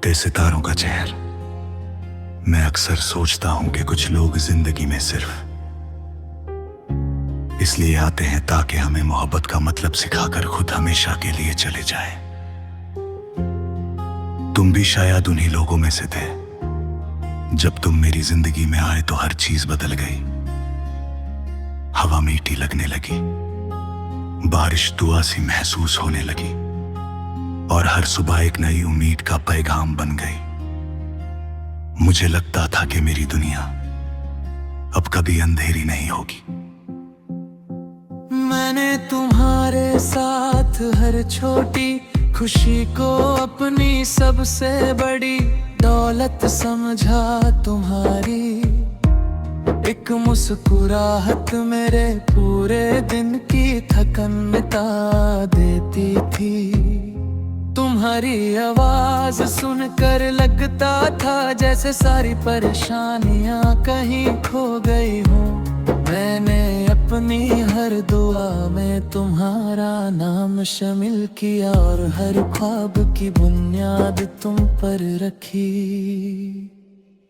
टूटते सितारों का चेहर। मैं अक्सर सोचता हूं कि कुछ लोग जिंदगी में सिर्फ इसलिए आते हैं ताकि हमें मोहब्बत का मतलब सिखाकर खुद हमेशा के लिए चले जाएं। तुम भी शायद उन्हीं लोगों में से थे। जब तुम मेरी जिंदगी में आए तो हर चीज बदल गई। हवा मीठी लगने लगी, बारिश दुआ सी महसूस होने लगी, और हर सुबह एक नई उम्मीद का पैगाम बन गई। मुझे लगता था कि मेरी दुनिया अब कभी अंधेरी नहीं होगी। मैंने तुम्हारे साथ हर छोटी खुशी को अपनी सबसे बड़ी दौलत समझा। तुम्हारी एक मुस्कुराहट मेरे पूरे दिन की थकन मिटा देती थी। तुम्हारी आवाज सुनकर लगता था जैसे सारी परेशानियां कहीं खो गई हूँ। मैंने अपनी हर दुआ में तुम्हारा नाम शामिल किया और हर ख्वाब की बुनियाद तुम पर रखी।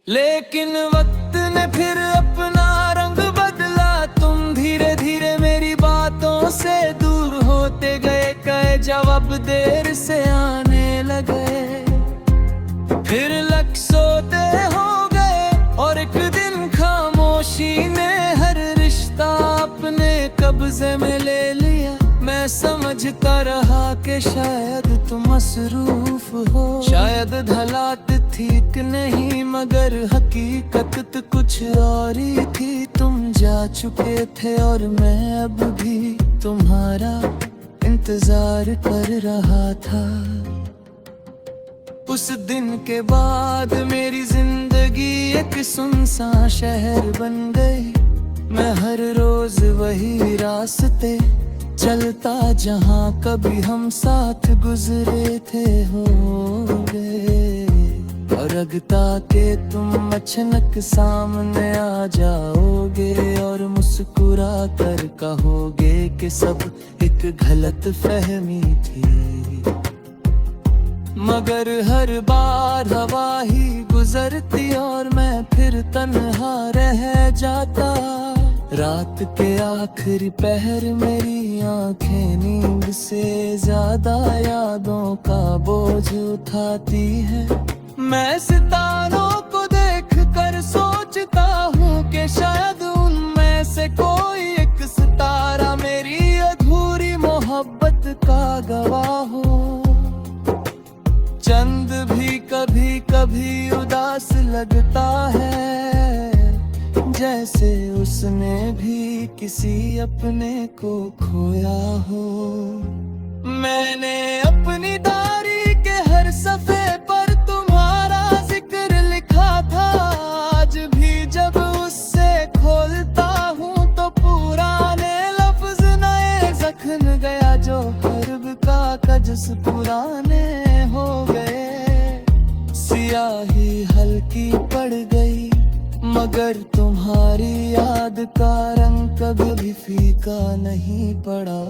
लेकिन वक्त ने फिर अपना रंग बदला। तुम धीरे धीरे मेरी बातों से दूर होते गए। कई जवाब देर से आने लगे, फिर लग सोते हो गए, और एक दिन खामोशी ने हर रिश्ता अपने कब्जे में ले लिया। मैं समझता रहा कि शायद तुम मसरूफ हो, शायद हालात ठीक नहीं, मगर हकीकत तो कुछ और ही थी। तुम जा चुके थे और मैं अब भी तुम्हारा इंतजार कर रहा था। उस दिन के बाद मेरी जिंदगी एक सुनसान शहर बन गई। मैं हर रोज वही रास्ते चलता जहाँ कभी हम साथ गुजरे थे होंगे। और लगता कि तुम अचानक सामने आ जाओगे और मुस्कुरा कर कहोगे कि सब एक गलत फहमी थी। मगर हर बार हवा ही गुजरती और मैं फिर तन्हा रह जाता। रात के आखिरी पहर मेरी आंखें नींद से ज्यादा यादों का बोझ उठाती है। मैं सितारों को देख कर सोचता हूँ कि शायद उनमें से कोई एक सितारा मेरी अधूरी मोहब्बत का गवाह हो। चंद भी कभी कभी उदास लगता है, जैसे उसने भी किसी अपने को खोया हो। मैंने अपनी डायरी के हर सफे पर तुम्हारा जिक्र लिखा था। आज भी जब उससे खोलता हूँ तो पुराने लफ्ज नए जख्म गया, जो हर्ब का कजस पुराने हो गए। सियाही हल्की पड़ गई, मगर तुम्हारी याद का रंग कभी फीका नहीं पड़ा।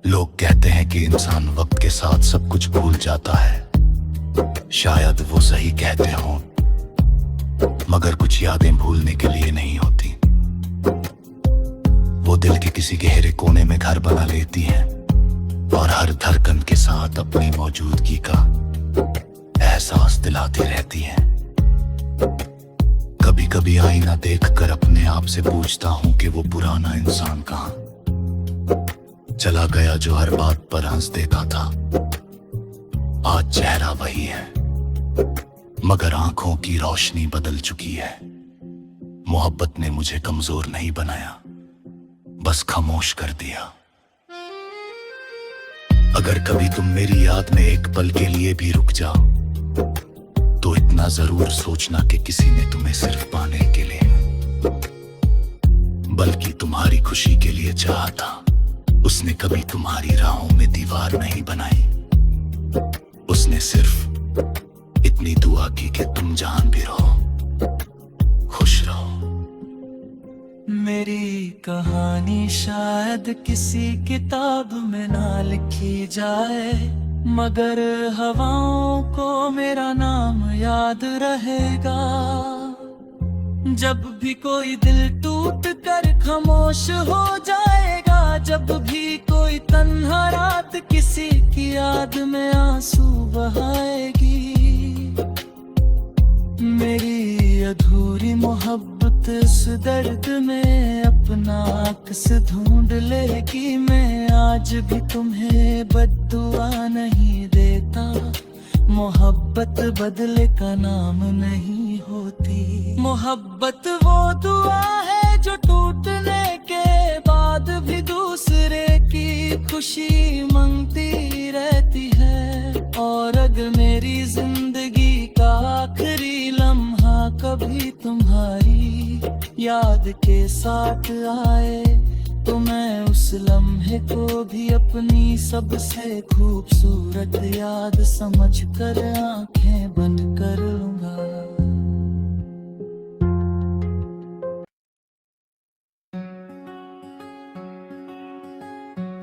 लोग कहते हैं कि इंसान वक्त के साथ सब कुछ भूल जाता है। शायद वो सही कहते हों, मगर कुछ यादें भूलने के लिए नहीं होती। वो दिल के किसी गहरे कोने में घर बना लेती हैं और हर धड़कन के साथ अपनी मौजूदगी का एहसास दिलाती रहती हैं। कभी कभी आईना देखकर अपने आप से पूछता हूँ कि वो पुराना इंसान कहाँ चला गया जो हर बात पर हंस देता था। आज चेहरा वही है, मगर आंखों की रोशनी बदल चुकी है। मोहब्बत ने मुझे कमजोर नहीं बनाया, बस खामोश कर दिया। अगर कभी तुम मेरी याद में एक पल के लिए भी रुक जाओ तो इतना जरूर सोचना कि किसी ने तुम्हें सिर्फ पाने के लिए बल्कि तुम्हारी खुशी के लिए चाहा था। उसने कभी तुम्हारी राहों में दीवार नहीं बनाई, उसने सिर्फ इतनी दुआ की कि तुम जहां भी रहो खुश रहो। मेरी कहानी शायद किसी किताब में ना लिखी जाए, मगर हवाओं को मेरा नाम याद रहेगा। जब भी कोई दिल टूट कर खामोश हो जाएगा, जब भी कोई तन्हा रात किसी की याद में आंसू बहाएगी, मेरी अधूरी मोहब्बत इस दर्द में अपना अक्स ढूंढ लेगी। मैं आज भी तुम्हें बद्दुआ नहीं देता, मोहब्बत बदले का नाम नहीं होती। मोहब्बत वो दुआ है जो टूटने के बाद भी दूसरे की खुशी मांगती रहती है। और अगर मेरी जिंदगी का आखिरी लम्हा कभी तुम्हारी याद के साथ आए, तो मैं उस लम्हे को भी अपनी सबसे खूबसूरत याद समझकर आंखें बंद कर लूंगा।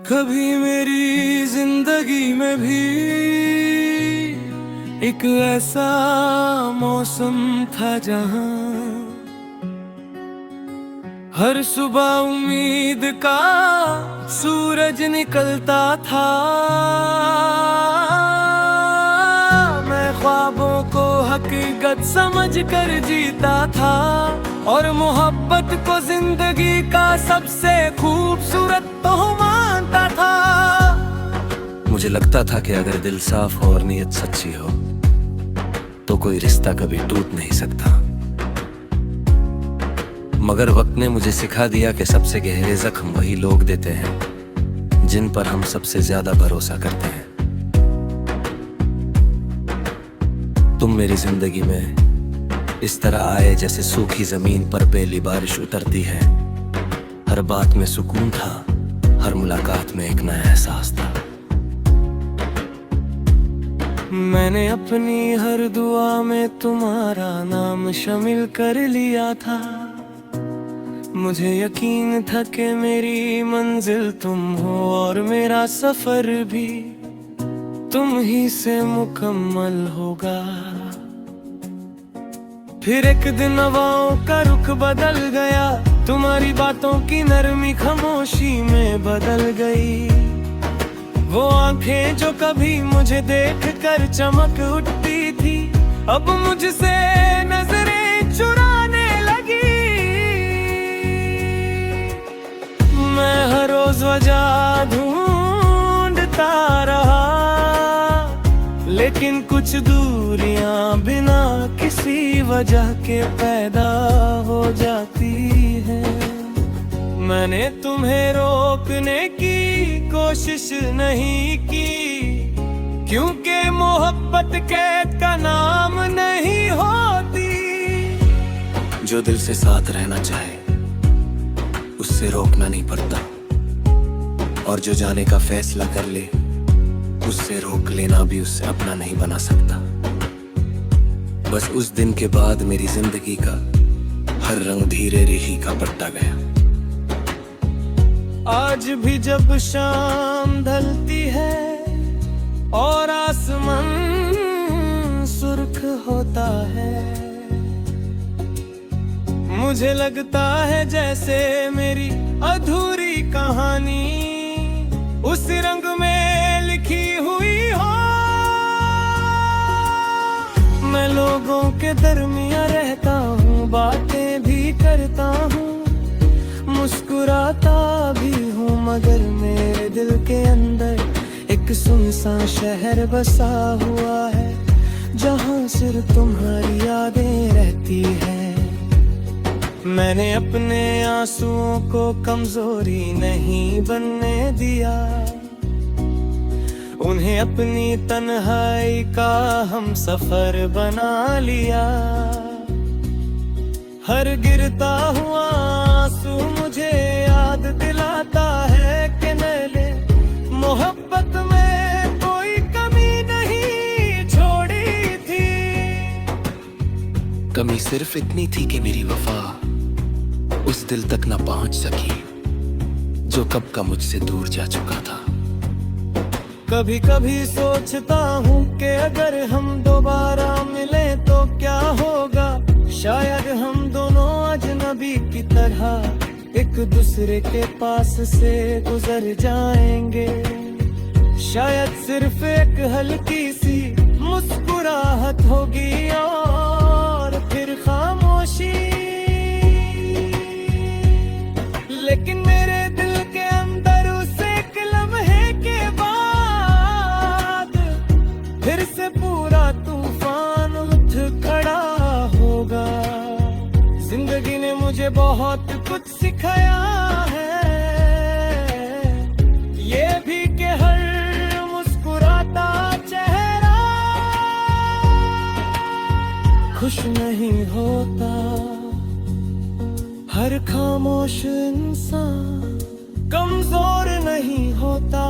कभी मेरी जिंदगी में भी एक ऐसा मौसम था जहां हर सुबह उम्मीद का सूरज निकलता था। मैं ख्वाबों को हकीकत समझ कर जीता था और मोहब्बत को जिंदगी का सबसे खूबसूरत तोहफा मानता था। मुझे लगता था कि अगर दिल साफ हो और नीयत सच्ची हो तो कोई रिश्ता कभी टूट नहीं सकता। मगर वक्त ने मुझे सिखा दिया कि सबसे गहरे जख्म वही लोग देते हैं जिन पर हम सबसे ज्यादा भरोसा करते हैं। तुम मेरी जिंदगी में इस तरह आए जैसे सूखी जमीन पर पहली बारिश उतरती है। हर बात में सुकून था, हर मुलाकात में एक नया एहसास था। मैंने अपनी हर दुआ में तुम्हारा नाम शामिल कर लिया था। मुझे यकीन था कि मेरी मंजिल तुम हो और मेरा सफर भी तुम ही से मुकम्मल होगा। फिर एक दिन हवाओं का रुख बदल गया, तुम्हारी बातों की नरमी खामोशी में बदल गई। वो आंखें जो कभी मुझे देखकर चमक उठती थी, अब मुझसे नजरें चुराने लगी। मैं हर रोज वजह ढूंढता रहा, लेकिन कुछ दूरियां बिना किसी वजह के पैदा हो जाती हैं। मैंने तुम्हें रोकने की कोशिश नहीं की, क्योंकि मोहब्बत कैद का नाम नहीं होती। जो दिल से साथ रहना चाहे उससे रोकना नहीं पड़ता, और जो जाने का फैसला कर ले उससे रोक लेना भी उससे अपना नहीं बना सकता। बस उस दिन के बाद मेरी जिंदगी का हर रंग धीरे रेही का पड़ता गया। आज भी जब शाम ढलती है और आसमान सुर्ख होता है, मुझे लगता है जैसे मेरी अधूरी कहानी उस रंग में लिखी हुई हो। मैं लोगों के दरमियां रहता हूँ, बातें भी करता हूँ, मुस्कुराता भी हूँ, मगर मेरे दिल के अंदर एक सुनसान शहर बसा हुआ है, जहाँ सिर्फ तुम्हारी यादें रहती हैं। मैंने अपने आंसुओं को कमजोरी नहीं बनने दिया, उन्हें अपनी तन्हाई का हम सफर बना लिया। हर गिरता हुआ आंसू मुझे याद दिलाता है कि मैंने मोहब्बत में कोई कमी नहीं छोड़ी थी। कमी सिर्फ इतनी थी कि मेरी वफा उस दिल तक न पहुंच सकी जो कब का मुझसे दूर जा चुका था। कभी कभी सोचता हूँ कि अगर हम दोबारा मिले तो क्या होगा। शायद हम दोनों अजनबी की तरह एक दूसरे के पास से गुजर जाएंगे। शायद सिर्फ एक हल्की सी मुस्कुराहट होगी और फिर खामोशी। लेकिन मेरे दिल के अंदर उस एक लम्हे के बाद फिर से पूरा तूफान उठ खड़ा होगा। जिंदगी ने मुझे बहुत कुछ सिखाया है, ये भी कि हर मुस्कुराता चेहरा खुश नहीं होता, हर खामोश इंसान कमजोर नहीं होता,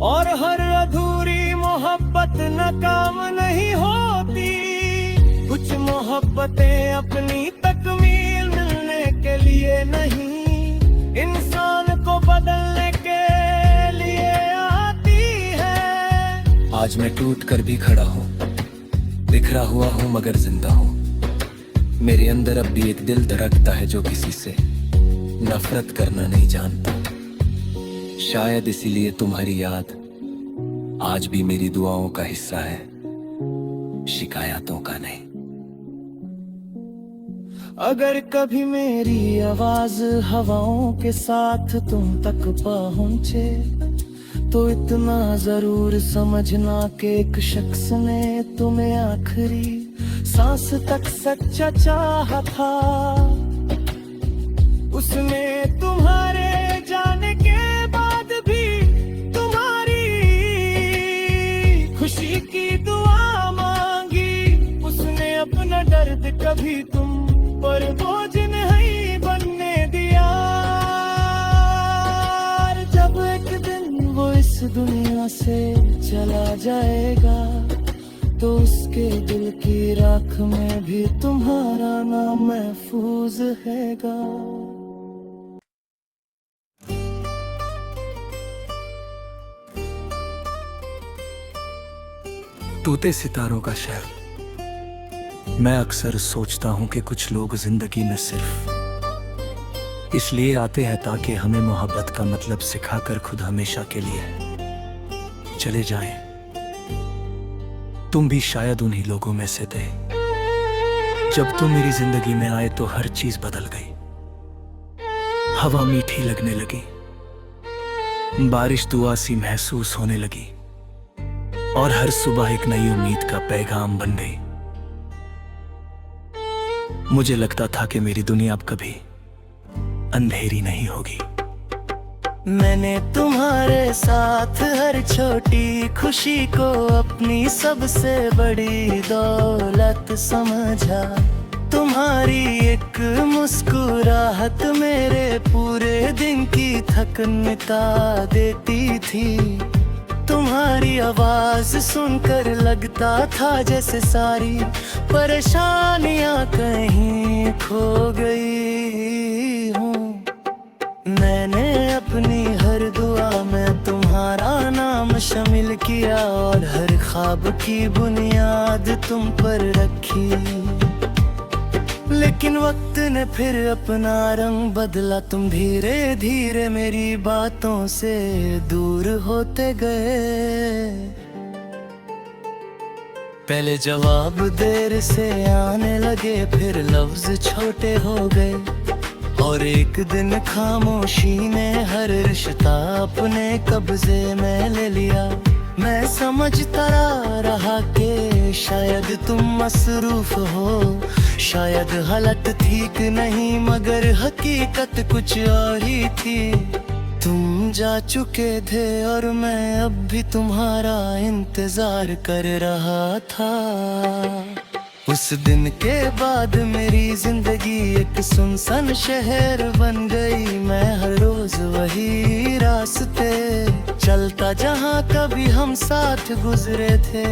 और हर अधूरी मोहब्बत नाकाम नहीं होती। कुछ मोहब्बतें अपनी तकमील मिलने के लिए नहीं, इंसान को बदलने के लिए आती है। आज मैं टूट कर भी खड़ा हूँ, बिखरा हुआ हूँ मगर जिंदा हूँ। मेरे अंदर अब भी एक दिल धड़कता है जो किसी से नफरत करना नहीं जानता। शायद इसीलिए तुम्हारी याद आज भी मेरी दुआओं का हिस्सा है, शिकायतों का नहीं। अगर कभी मेरी आवाज हवाओं के साथ तुम तक पहुंचे तो इतना जरूर समझना कि एक शख्स ने तुम्हें आखिरी सांस तक सच्चा चाहा था। उसने तुम्हारे जाने के बाद भी तुम्हारी खुशी की दुआ मांगी। उसने अपना दर्द कभी तुम पर बोझ नहीं बनने दिया। जब एक दिन वो इस दुनिया से चला जाएगा तो उसके दिल की राख में भी तुम्हारा नाम महफूज हैगा। टूटे सितारों का शहर। मैं अक्सर सोचता हूँ कि कुछ लोग जिंदगी में सिर्फ इसलिए आते हैं ताकि हमें मोहब्बत का मतलब सिखाकर खुद हमेशा के लिए चले जाएं। तुम भी शायद उन्हीं लोगों में से थे। जब तुम मेरी जिंदगी में आए तो हर चीज बदल गई। हवा मीठी लगने लगी, बारिश दुआ सी महसूस होने लगी, और हर सुबह एक नई उम्मीद का पैगाम बन गई। मुझे लगता था कि मेरी दुनिया अब कभी अंधेरी नहीं होगी। मैंने तुम्हारे साथ हर छोटी खुशी को अपनी सबसे बड़ी दौलत समझा। तुम्हारी एक मुस्कुराहट मेरे पूरे दिन की थकन मिटा देती थी। तुम्हारी आवाज सुनकर लगता था जैसे सारी परेशानियां कहीं खो गई हूँ। मैंने अपनी हर दुआ में तुम्हारा नाम शामिल किया और हर ख्वाब की बुनियाद तुम पर रखी। लेकिन वक्त ने फिर अपना रंग बदला, तुम धीरे धीरे मेरी बातों से दूर होते गए। पहले जवाब देर से आने लगे, फिर लफ्ज छोटे हो गए, और एक दिन खामोशी ने हर रिश्ता अपने कब्जे में ले लिया। मैं समझता रहा कि शायद तुम मसरूफ हो, शायद हालत ठीक नहीं, मगर हकीकत कुछ और ही थी। तुम जा चुके थे और मैं अब भी तुम्हारा इंतजार कर रहा था। उस दिन के बाद मेरी जिंदगी एक सुनसान शहर बन गई। मैं हर रोज वही रास्ते चलता जहाँ कभी हम साथ गुजरे थे।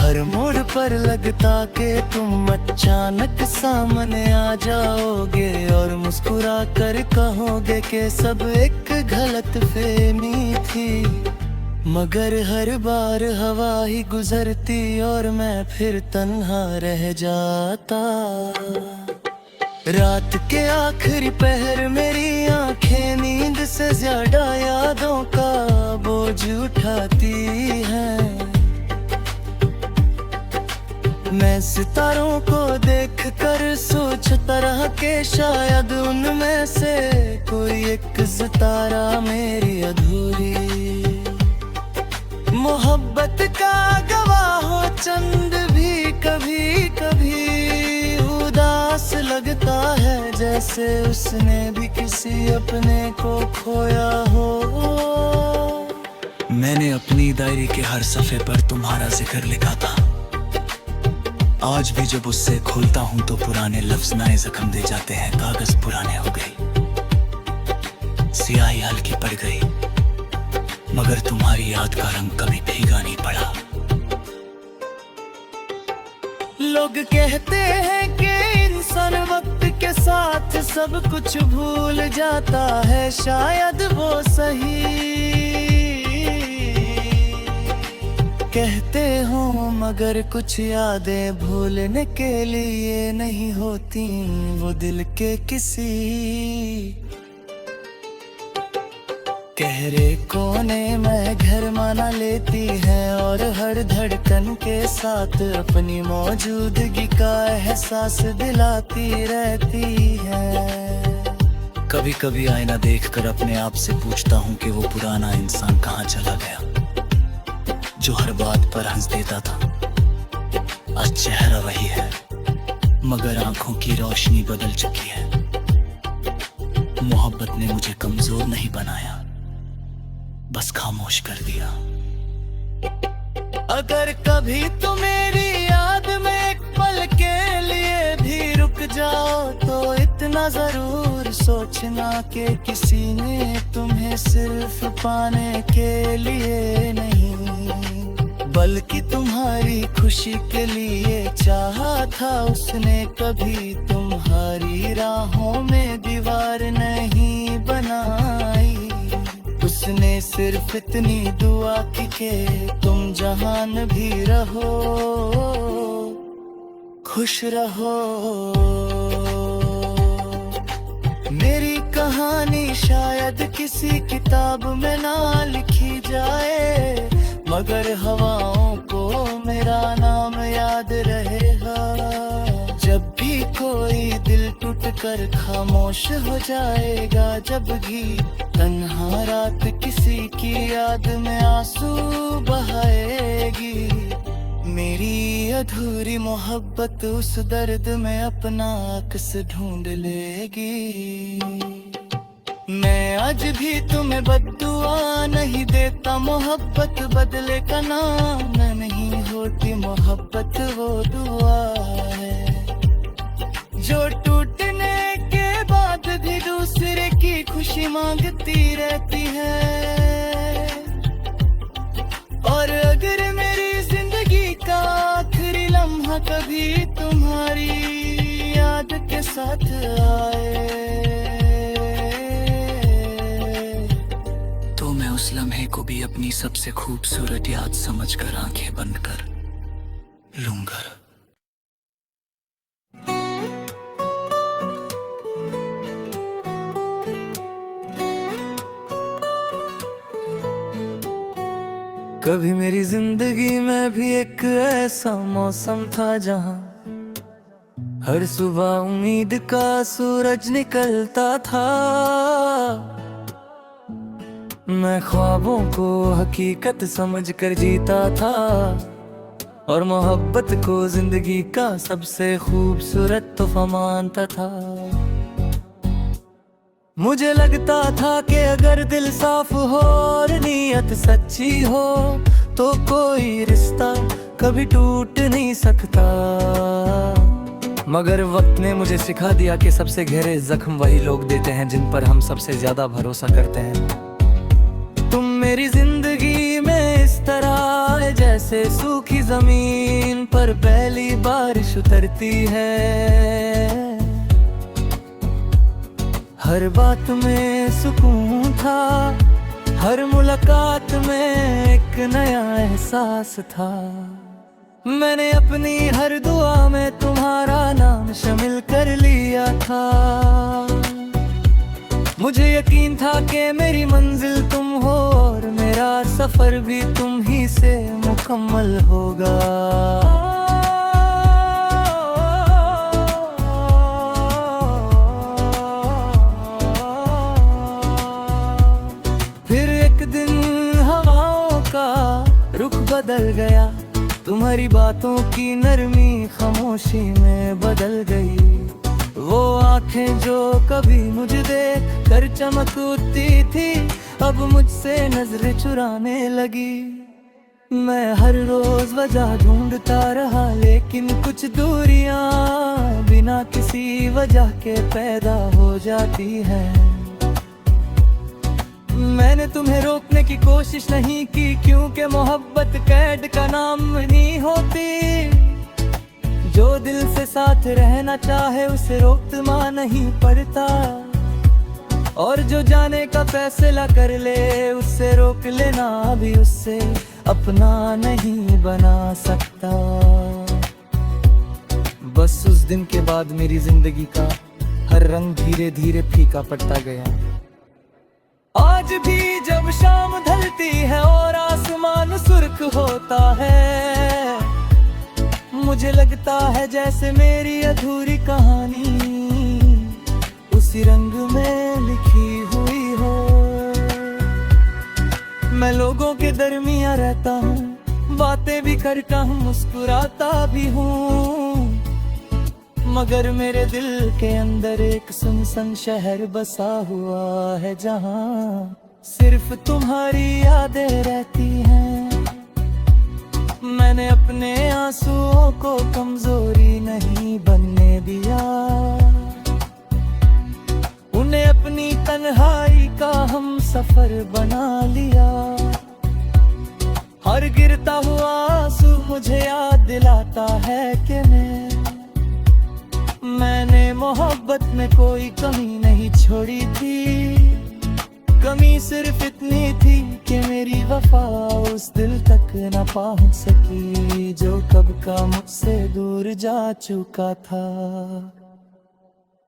हर मोड़ पर लगता कि तुम अचानक सामने आ जाओगे और मुस्कुरा कर कहोगे कि सब एक गलत फहमी थी। मगर हर बार हवा ही गुजरती और मैं फिर तन्हा रह जाता। रात के आखिरी पहर मेरी आंखें नींद से ज्यादा यादों का बोझ उठाती हैं। मैं सितारों को देखकर सोचता रहा कि शायद उनमें से कोई एक सितारा मेरी अधूरी मोहब्बत का गवाह हो चंद भी कभी कभी उदास लगता है, जैसे उसने भी किसी अपने को खोया हो। मैंने अपनी डायरी के हर सफ़े पर तुम्हारा जिक्र लिखा था। आज भी जब उससे खोलता हूं तो पुराने लफ्ज नए जख्म दे जाते हैं। कागज पुराने हो गई, स्याही हल्की पड़ गई, मगर तुम्हारी याद का रंग कभी भीगा नहीं पड़ा। लोग कहते हैं कि इंसान वक्त के साथ सब कुछ भूल जाता है, शायद वो सही कहते हो, मगर कुछ यादें भूलने के लिए नहीं होती, वो दिल के किसी गहरे कोने में घर माना लेती है और हर धड़कन के साथ अपनी मौजूदगी का एहसास दिलाती रहती है। कभी कभी आईना देखकर अपने आप से पूछता हूँ कि वो पुराना इंसान कहाँ चला गया, जो हर बात पर हंस देता था। आज चेहरा वही है, मगर आंखों की रोशनी बदल चुकी है। मोहब्बत ने मुझे कमजोर नहीं बनाया, बस खामोश कर दिया। अगर कभी तुम मेरी याद में एक पल के लिए भी रुक जाओ तो इतना जरूर सोचना कि किसी ने तुम्हें सिर्फ पाने के लिए नहीं, बल्कि तुम्हारी खुशी के लिए चाहा था उसने। कभी तुम्हारी राहों में दीवार नहीं बनाई, उसने सिर्फ इतनी दुआ की कि तुम जहान भी रहो, खुश रहो। मेरी कहानी शायद किसी किताब में ना लिखी जाए, मगर हवाओं को मेरा नाम याद रहेगा। जब भी कोई दिल टूट कर खामोश हो जाएगा, जब भी तन्हा रात किसी की याद में आंसू बहाएगी, मेरी अधूरी मोहब्बत उस दर्द में अपना अक्स ढूंढ लेगी। मैं आज भी तुम्हें बद्दुआ नहीं देता, मोहब्बत बदले का नाम नहीं होती, मोहब्बत वो दुआ है जो टूटने के बाद भी दूसरे की खुशी मांगती रहती है। और अगर मेरी जिंदगी का आखिरी लम्हा कभी तुम्हारी याद के साथ आए, तो मैं उस लम्हे को भी अपनी सबसे खूबसूरत याद समझकर आंखें बंद कर लूंगा। कभी मेरी जिंदगी में भी एक ऐसा मौसम था जहां हर सुबह उम्मीद का सूरज निकलता था। मैं ख्वाबों को हकीकत समझकर जीता था और मोहब्बत को जिंदगी का सबसे खूबसूरत तोहफा मानता था। मुझे लगता था कि अगर दिल साफ हो और नीयत सच्ची हो तो कोई रिश्ता कभी टूट नहीं सकता। मगर वक्त ने मुझे सिखा दिया कि सबसे गहरे जख्म वही लोग देते हैं जिन पर हम सबसे ज्यादा भरोसा करते हैं। तुम मेरी जिंदगी में इस तरह है जैसे सूखी जमीन पर पहली बारिश उतरती है। हर बात में सुकून था, हर मुलाकात में एक नया एहसास था। मैंने अपनी हर दुआ में तुम्हारा नाम शामिल कर लिया था। मुझे यकीन था कि मेरी मंजिल तुम हो और मेरा सफर भी तुम ही से मुकम्मल होगा। फिर एक दिन हवाओं का रुख बदल गया, तुम्हारी बातों की नरमी खामोशी में बदल गई। वो आंखें जो कभी मुझे देख कर चमकती थी, अब मुझसे नजरें चुराने लगी। मैं हर रोज वजह ढूंढता रहा, लेकिन कुछ दूरियां बिना किसी वजह के पैदा हो जाती हैं। मैंने तुम्हें रोकने की कोशिश नहीं की, क्योंकि मोहब्बत कैद का नाम नहीं होती। जो दिल से साथ रहना चाहे उसे रोकना नहीं पड़ता, और जो जाने का फैसला कर ले उससे रोक लेना भी उससे अपना नहीं बना सकता। बस उस दिन के बाद मेरी जिंदगी का हर रंग धीरे धीरे फीका पड़ता गया। आज भी जब शाम ढलती है और आसमान सुर्ख होता है, मुझे लगता है जैसे मेरी अधूरी कहानी उसी रंग में लिखी हुई हो। मैं लोगों के दरमियां रहता हूँ, बातें भी करता हूँ, मुस्कुराता भी हूँ, मगर मेरे दिल के अंदर एक सुनसान शहर बसा हुआ है, जहाँ सिर्फ तुम्हारी यादें रहती हैं। मैंने अपने आंसुओं को कमजोरी नहीं बनने दिया, उन्हें अपनी तन्हाई का हम सफर बना लिया। हर गिरता हुआ आंसू मुझे याद दिलाता है कि मैंने मोहब्बत में कोई कमी नहीं छोड़ी थी। कमी सिर्फ इतनी थी कि मेरी वफा उस दिल तक न पहुंच सकी, जो कब का मुझसे दूर जा चुका था।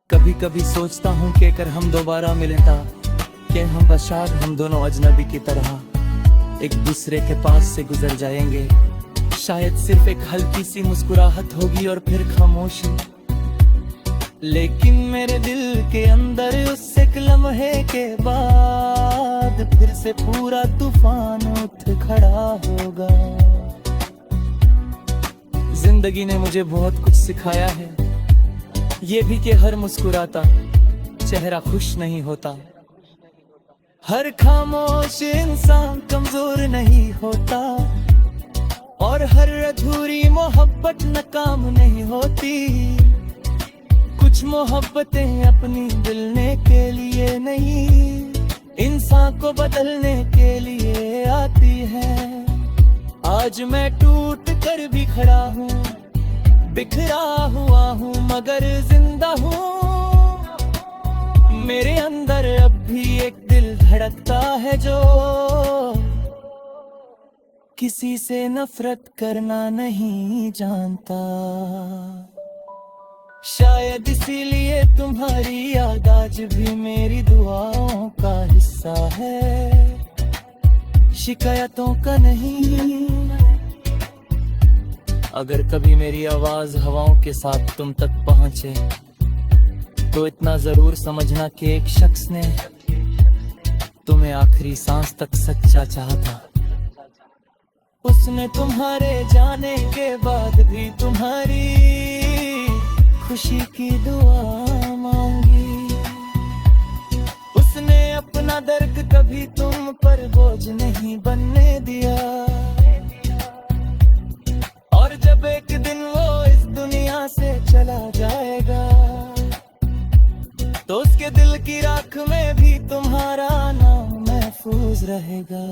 कभी कभी सोचता हूँ कि अगर हम दोबारा मिले था, कि हम बशार हम दोनों अजनबी की तरह एक दूसरे के पास से गुजर जाएंगे। शायद सिर्फ एक हल्की सी मुस्कुराहट होगी और फिर खामोशी, लेकिन मेरे दिल के अंदर उस एक लम्हे के बाद फिर से पूरा तूफान उठ खड़ा होगा। जिंदगी ने मुझे बहुत कुछ सिखाया है, ये भी कि हर मुस्कुराता चेहरा खुश नहीं होता, हर खामोश इंसान कमजोर नहीं होता, और हर अधूरी मोहब्बत नाकाम नहीं होती। कुछ मोहब्बतें अपनी मिलने के लिए नहीं, इंसान को बदलने के लिए आती है। आज मैं टूट कर भी खड़ा हूँ, बिखरा हुआ हूँ, मगर जिंदा हूँ। मेरे अंदर अब भी एक दिल धड़कता है जो किसी से नफरत करना नहीं जानता। शायद इसीलिए तुम्हारी याद आज भी मेरी दुआओं का हिस्सा है, शिकायतों का नहीं। अगर कभी मेरी आवाज हवाओं के साथ तुम तक पहुंचे, तो इतना जरूर समझना कि एक शख्स ने तुम्हें आखिरी सांस तक सच्चा चाहा था। उसने तुम्हारे जाने के बाद भी तुम्हारी खुशी की दुआ मांगी। उसने अपना दर्द कभी तुम पर बोझ नहीं बनने दिया, और जब एक दिन वो इस दुनिया से चला जाएगा, तो उसके दिल की राख में भी तुम्हारा नाम महफूज रहेगा।